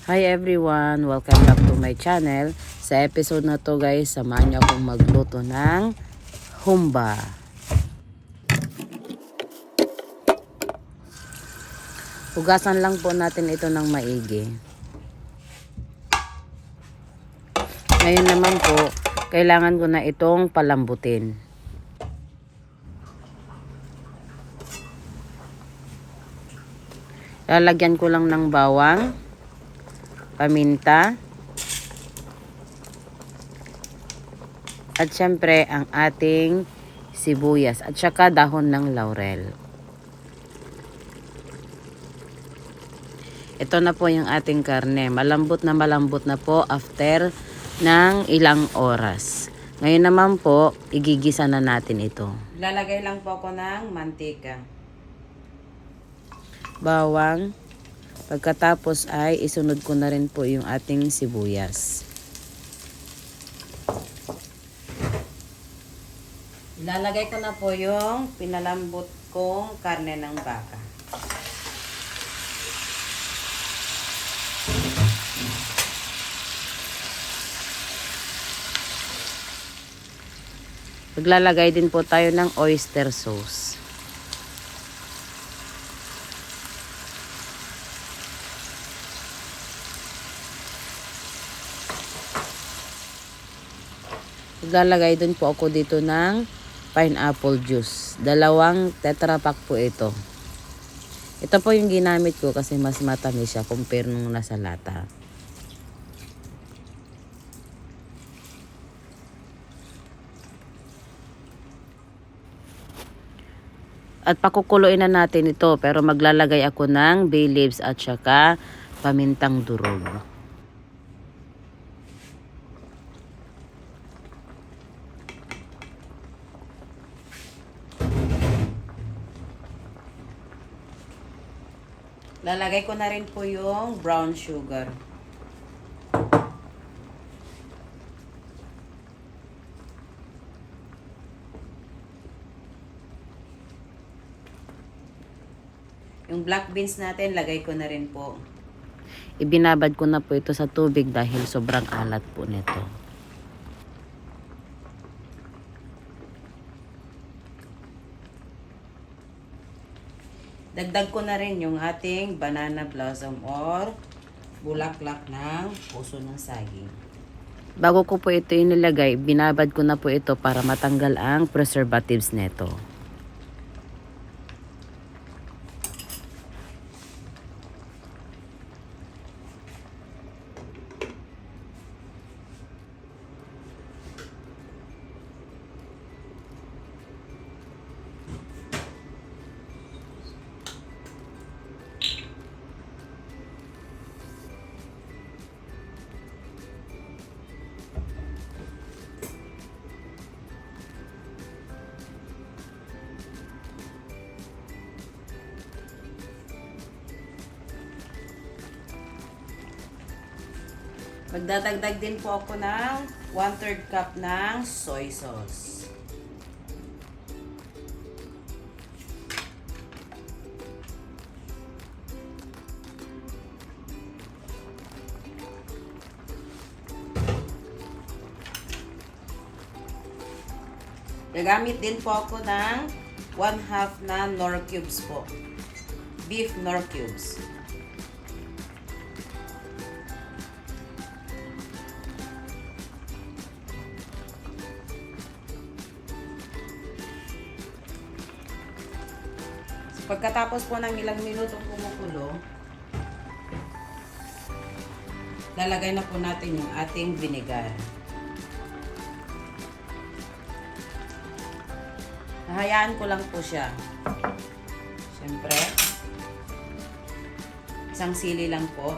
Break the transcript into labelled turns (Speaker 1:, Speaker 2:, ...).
Speaker 1: Hi everyone! Welcome back to my channel. Sa episode na to guys, samahan niyo akong magluto ng humba. Hugasan lang po natin ito ng maigi. Ngayon naman po, kailangan ko na itong palambutin. Lalagyan ko lang ng bawang, paminta, at syempre ang ating sibuyas at saka dahon ng laurel. Ito na po yung ating karne. Malambot na po after ng ilang oras. Ngayon naman po, igigisa na natin ito. Lalagay lang po ako ng mantika, bawang. Pagkatapos ay isunod ko na rin po yung ating sibuyas. Ilalagay ko na po yung pinalambot kong karne ng baka. Maglalagay din po tayo ng oyster sauce. Maglalagay din po ako dito ng pineapple juice. 2 tetra pack po ito. Ito po yung ginamit ko kasi mas matamis siya compare nung nasa lata. At pakukuluin na natin ito, pero maglalagay ako ng bay leaves at saka pamintang durog. Lalagay ko na rin po yung brown sugar. Yung black beans natin, lagay ko na rin po. Ibinabad ko na po ito sa tubig dahil sobrang alat po nito. Dagdag ko na rin yung ating banana blossom or bulaklak ng puso ng saging. Bago ko po ito inilagay, binabad ko na po ito para matanggal ang preservatives nito. Magdadagdag din po ako ng 1/3 cup ng soy sauce. Gagamit din po ako ng 1/2 na Knorr cubes po. Beef Knorr cubes. Pagkatapos po ng ilang minutong kumukulo, lalagay na po natin yung ating vinegar. Hahayaan ko lang po siya. Siyempre, isang sili lang po.